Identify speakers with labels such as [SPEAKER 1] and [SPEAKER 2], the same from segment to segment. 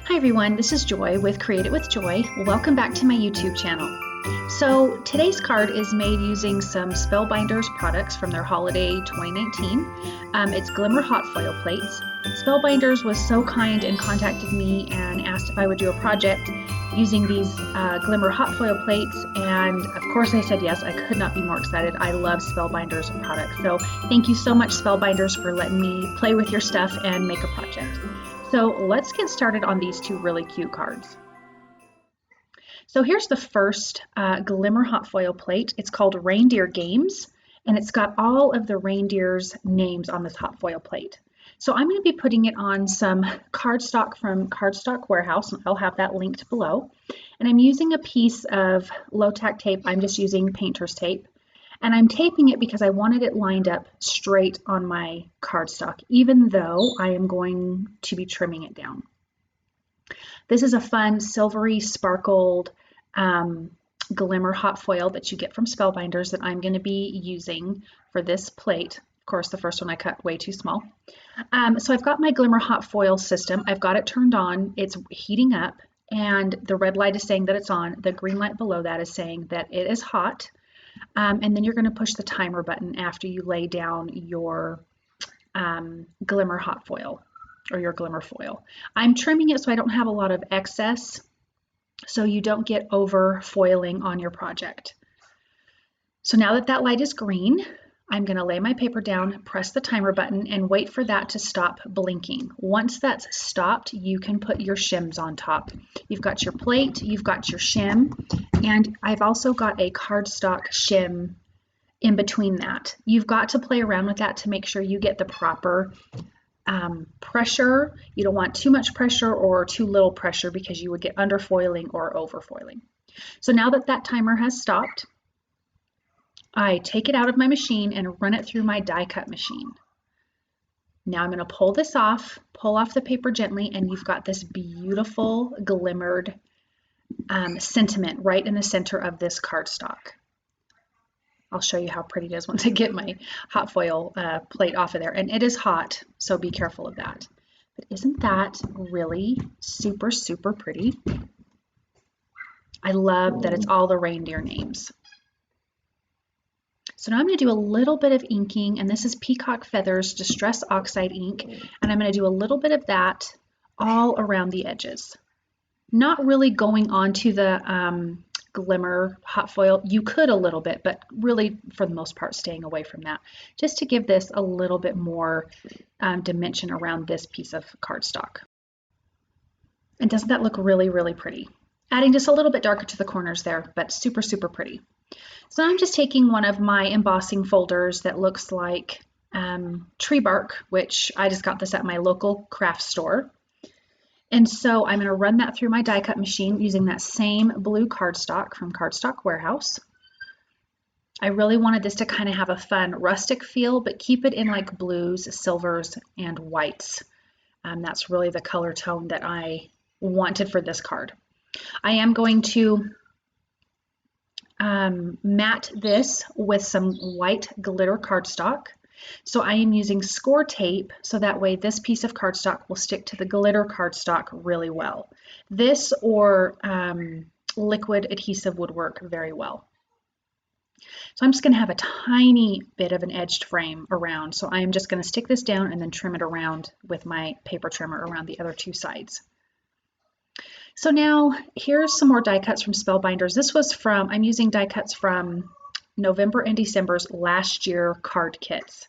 [SPEAKER 1] Hi everyone, this is Joy with Create It with Joy. Welcome back to my YouTube channel. So today's card is made using some Spellbinders products from their Holiday 2019. It's Glimmer Hot Foil plates. Spellbinders was so kind and contacted me and asked if I would do a project using these Glimmer Hot Foil plates, and of course I said yes. I could not be more excited. I love Spellbinders products. So thank you so much, Spellbinders, for letting me play with your stuff and make a project. So let's get started on these two really cute cards. So here's the first Glimmer Hot Foil plate. It's called Reindeer Games, and it's got all of the reindeers' names on this hot foil plate. So I'm going to be putting it on some cardstock from Cardstock Warehouse, and I'll have that linked below. And I'm using a piece of low-tack tape. I'm just using painter's tape. And I'm taping it because I wanted it lined up straight on my cardstock, even though I am going to be trimming it down. This is a fun silvery sparkled Glimmer Hot Foil that you get from Spellbinders that I'm going to be using for this plate. Of course, the first one I cut way too small. So I've got my Glimmer Hot Foil system. I've got it turned on. It's heating up, and the red light is saying that it's on. The green light below that is saying that it is hot. And then you're going to push the timer button after you lay down your Glimmer Hot Foil or your Glimmer Foil. I'm trimming it so I don't have a lot of excess, so you don't get over foiling on your project. So now that that light is green, I'm going to lay my paper down, press the timer button, and wait for that to stop blinking. Once that's stopped, you can put your shims on top. You've got your plate, you've got your shim, and I've also got a cardstock shim in between that. You've got to play around with that to make sure you get the proper pressure. You don't want too much pressure or too little pressure because you would get underfoiling or overfoiling. So now that that timer has stopped, I take it out of my machine and run it through my die cut machine. Now I'm going to pull this off, pull off the paper gently, and you've got this beautiful glimmered sentiment right in the center of this cardstock. I'll show you how pretty it is once I get my hot foil plate off of there. And it is hot, so be careful of that. But isn't that really super, super pretty? I love that it's all the reindeer names. So now I'm going to do a little bit of inking, and this is Peacock Feathers Distress Oxide ink, and I'm going to do a little bit of that all around the edges. Not really going onto the Glimmer Hot Foil. You could a little bit, but really for the most part staying away from that, just to give this a little bit more dimension around this piece of cardstock. And doesn't that look really, really pretty? Adding just a little bit darker to the corners there, but super, super pretty. So I'm just taking one of my embossing folders that looks like tree bark, which I just got this at my local craft store. And so I'm going to run that through my die cut machine using that same blue cardstock from Cardstock Warehouse. I really wanted this to kind of have a fun rustic feel, but keep it in like blues, silvers, and whites. That's really the color tone that I wanted for this card. I am going to matte this with some white glitter cardstock. So I am using score tape so that way this piece of cardstock will stick to the glitter cardstock really well. This or liquid adhesive would work very well. So I'm just going to have a tiny bit of an edged frame around. So I am just going to stick this down and then trim it around with my paper trimmer around the other two sides. So now here's some more die cuts from Spellbinders. This was from, I'm using die cuts from November and December's last year card kits.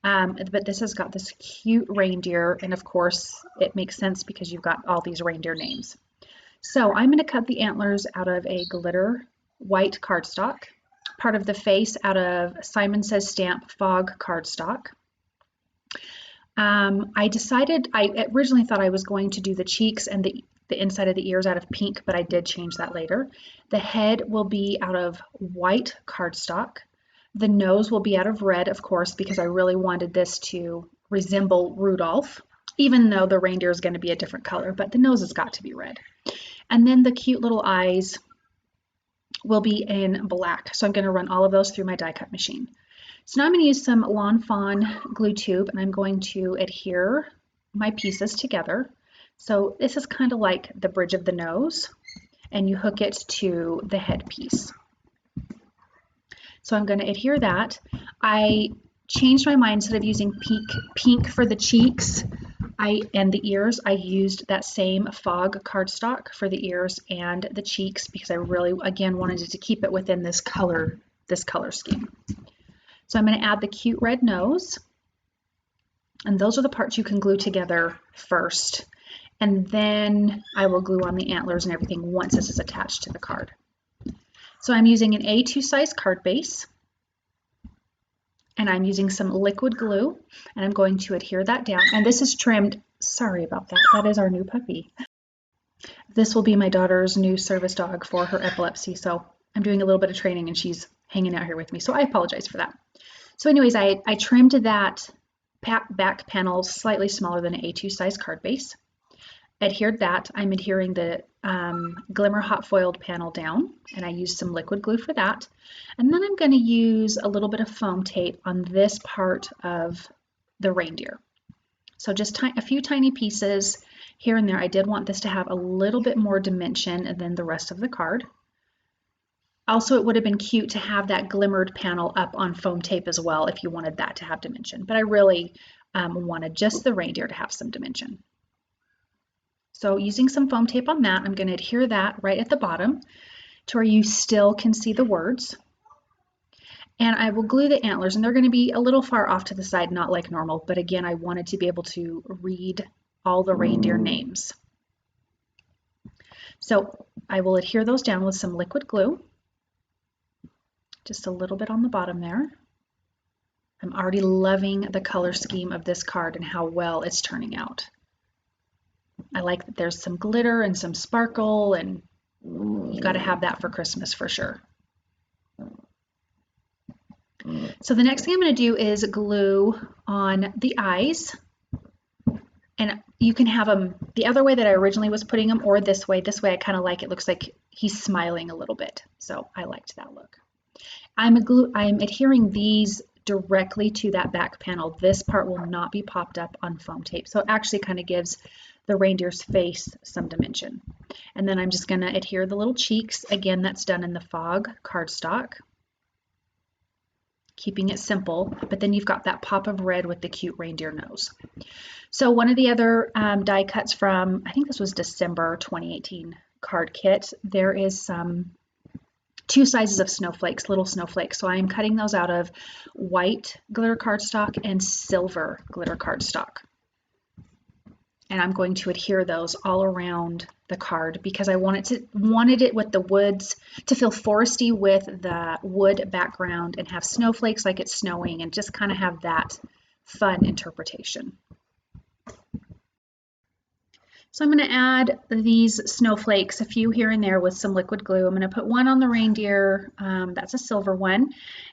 [SPEAKER 1] But this has got this cute reindeer, and of course it makes sense because you've got all these reindeer names. So I'm going to cut the antlers out of a glitter white cardstock, part of the face out of Simon Says Stamp Fog Cardstock. I originally thought I was going to do the cheeks and the inside of the ears out of pink, but I did change that later. The head will be out of white cardstock. The nose will be out of red, of course, because I really wanted this to resemble Rudolph, even though the reindeer is going to be a different color, but the nose has got to be red. And then the cute little eyes will be in black. So I'm going to run all of those through my die cut machine. So now I'm going to use some Lawn Fawn glue tube, and I'm going to adhere my pieces together. So this is kind of like the bridge of the nose, and you hook it to the headpiece. So I'm going to adhere that. I changed my mind. Instead of using pink for the cheeks and the ears, I used that same Fog cardstock for the ears and the cheeks because I really, again, wanted to keep it within this color scheme. So I'm going to add the cute red nose, and those are the parts you can glue together first, and then I will glue on the antlers and everything once this is attached to the card. So I'm using an A2 size card base, and I'm using some liquid glue, and I'm going to adhere that down. And this is trimmed, sorry about that, that is our new puppy. This will be my daughter's new service dog for her epilepsy, so I'm doing a little bit of training and she's hanging out here with me, so I apologize for that. So anyways, I trimmed that back panel slightly smaller than an A2 size card base. Adhered that. I'm adhering the Glimmer Hot Foiled panel down, and I used some liquid glue for that. And then I'm going to use a little bit of foam tape on this part of the reindeer. So just a few tiny pieces here and there. I did want this to have a little bit more dimension than the rest of the card. Also, it would have been cute to have that glimmered panel up on foam tape as well if you wanted that to have dimension. But I really wanted just the reindeer to have some dimension. So using some foam tape on that, I'm going to adhere that right at the bottom to where you still can see the words. And I will glue the antlers, and they're going to be a little far off to the side, not like normal, but again, I wanted to be able to read all the reindeer names. So I will adhere those down with some liquid glue, just a little bit on the bottom there. I'm already loving the color scheme of this card and how well it's turning out. I like that there's some glitter and some sparkle, and you got to have that for Christmas for sure. So the next thing I'm going to do is glue on the eyes, and you can have them the other way that I originally was putting them, or this way. This way I kind of like it. Looks like he's smiling a little bit, so I liked that look. I'm adhering these directly to that back panel. This part will not be popped up on foam tape, so it actually kind of gives the reindeer's face some dimension. And then I'm just going to adhere the little cheeks. Again, that's done in the Fog cardstock, keeping it simple, but then you've got that pop of red with the cute reindeer nose. So one of the other die cuts from, I think this was December 2018 card kit, there is some 2 sizes of snowflakes, little snowflakes. So I'm cutting those out of white glitter cardstock and silver glitter cardstock. And I'm going to adhere those all around the card because I wanted it with the woods to feel foresty with the wood background and have snowflakes like it's snowing and just kind of have that fun interpretation. So I'm going to add these snowflakes, a few here and there with some liquid glue. I'm going to put one on the reindeer, that's a silver one,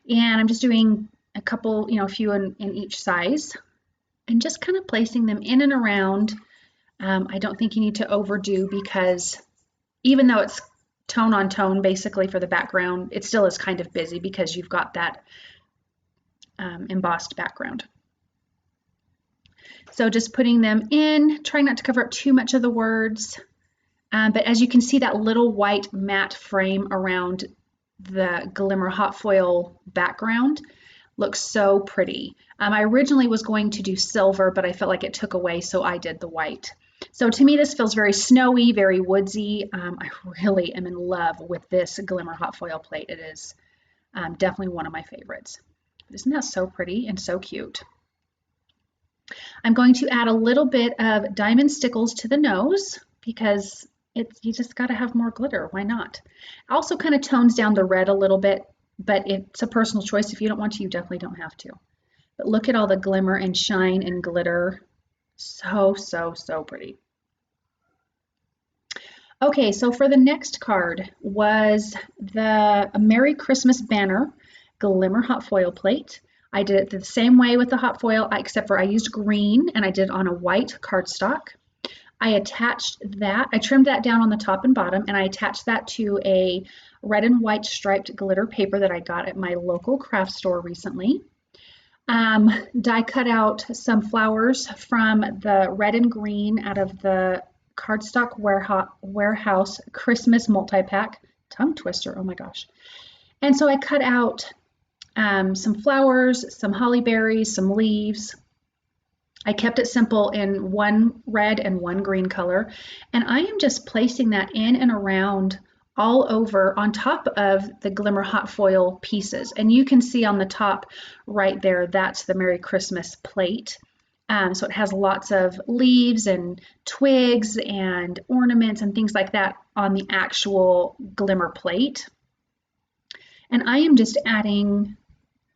[SPEAKER 1] and I'm just doing a couple, a few in each size, and just kind of placing them in and around. I don't think you need to overdo because even though it's tone on tone basically for the background, it still is kind of busy because you've got that embossed background. So just putting them in, trying not to cover up too much of the words. But as you can see, that little white matte frame around the Glimmer Hot Foil background looks so pretty. I originally was going to do silver, but I felt like it took away, so I did the white. So to me, this feels very snowy, very woodsy. I really am in love with this Glimmer Hot Foil plate. It is definitely one of my favorites. Isn't that so pretty and so cute? I'm going to add a little bit of diamond stickles to the nose because you just got to have more glitter. Why not? Also kind of tones down the red a little bit, but it's a personal choice. If you don't want to, you definitely don't have to. But look at all the glimmer and shine and glitter. So, so, so pretty. Okay, so for the next card was the Merry Christmas banner Glimmer Hot Foil plate. I did it the same way with the hot foil, except for I used green and I did it on a white cardstock. I attached that, I trimmed that down on the top and bottom, and I attached that to a red and white striped glitter paper that I got at my local craft store recently. Die cut out some flowers from the red and green out of the Cardstock Warehouse Christmas Multi-Pack. Tongue twister, oh my gosh. And so I cut out some flowers, some holly berries, some leaves. I kept it simple in one red and one green color. And I am just placing that in and around all over on top of the Glimmer Hot Foil pieces. And you can see on the top right there, that's the Merry Christmas plate. So it has lots of leaves and twigs and ornaments and things like that on the actual glimmer plate. And I am just adding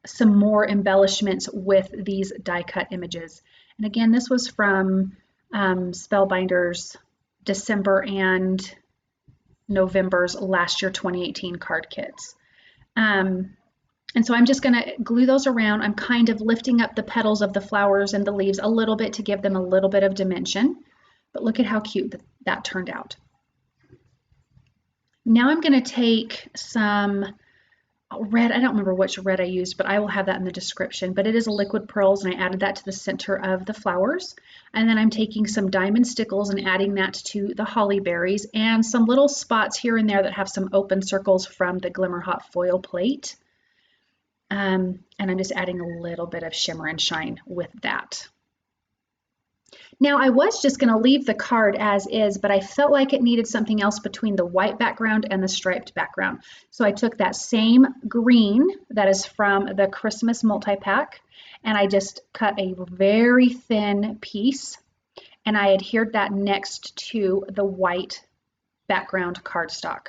[SPEAKER 1] some more embellishments with these die cut images. And again, this was from Spellbinders December and November's last year 2018 card kits. And so I'm just going to glue those around. I'm kind of lifting up the petals of the flowers and the leaves a little bit to give them a little bit of dimension. But look at how cute that turned out. Now I'm going to take some red. I don't remember which red I used, but I will have that in the description. But it is a liquid pearls, and I added that to the center of the flowers. And then I'm taking some diamond stickles and adding that to the holly berries and some little spots here and there that have some open circles from the Glimmer Hot Foil plate. And I'm just adding a little bit of shimmer and shine with that. Now I was just going to leave the card as is, but I felt like it needed something else between the white background and the striped background. So I took that same green that is from the Christmas multi-pack, and I just cut a very thin piece, and I adhered that next to the white background cardstock.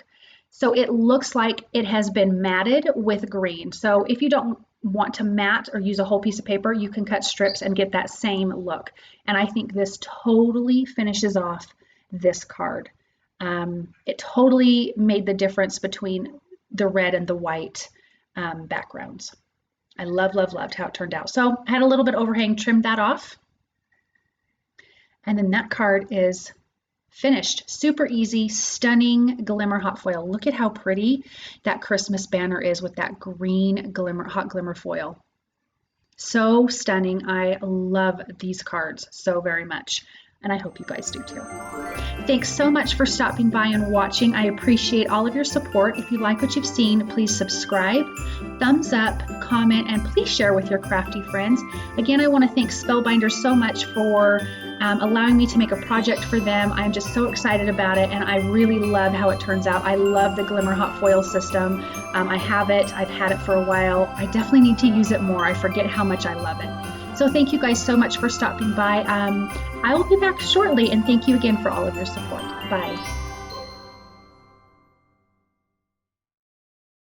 [SPEAKER 1] So it looks like it has been matted with green. So if you don't want to mat or use a whole piece of paper, you can cut strips and get that same look. And I think this totally finishes off this card. It totally made the difference between the red and the white backgrounds. I loved how it turned out. So I had a little bit overhang, trimmed that off. And then that card is finished. Super easy, stunning Glimmer Hot Foil. Look at how pretty that Christmas banner is with that green hot glimmer foil. So stunning. I love these cards so very much, and I hope you guys do too. Thanks so much for stopping by and watching. I appreciate all of your support. If you like what you've seen, please subscribe, thumbs up, comment, and please share with your crafty friends. Again, I want to thank Spellbinders so much for allowing me to make a project for them. I'm just so excited about it, and I really love how it turns out. I love the Glimmer Hot Foil system. I have it. I've had it for a while. I definitely need to use it more. I forget how much I love it. So thank you guys so much for stopping by. I will be back shortly, and thank you again for all of your support. Bye.